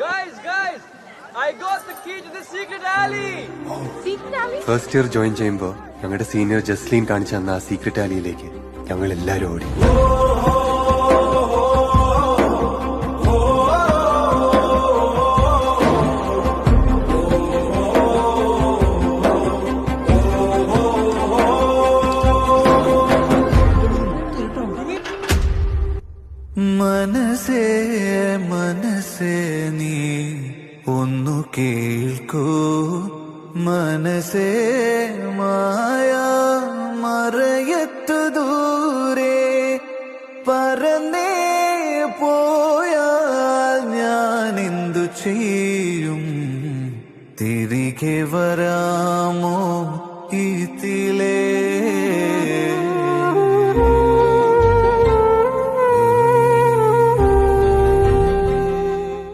Guys, I got the key to the secret alley. Secret alley? First year join ചെയ്യുമ്പോൾ ഞങ്ങളുടെ senior Jasleen കാണിച്ചു തന്ന ആ സീക്രട്ട് ആലിയിലേക്ക് ഞങ്ങൾ എല്ലാവരും ഓടി. മനസ്സേ മനസ്സേ നീ ഒന്നു കേൾക്കൂ, മനസ്സേ മായ മറയത്തു ദൂരെ പറന്നേ പോയാൽ ഞാൻ എന്തു ചെയ്യും, തിരികെ വരാമോ?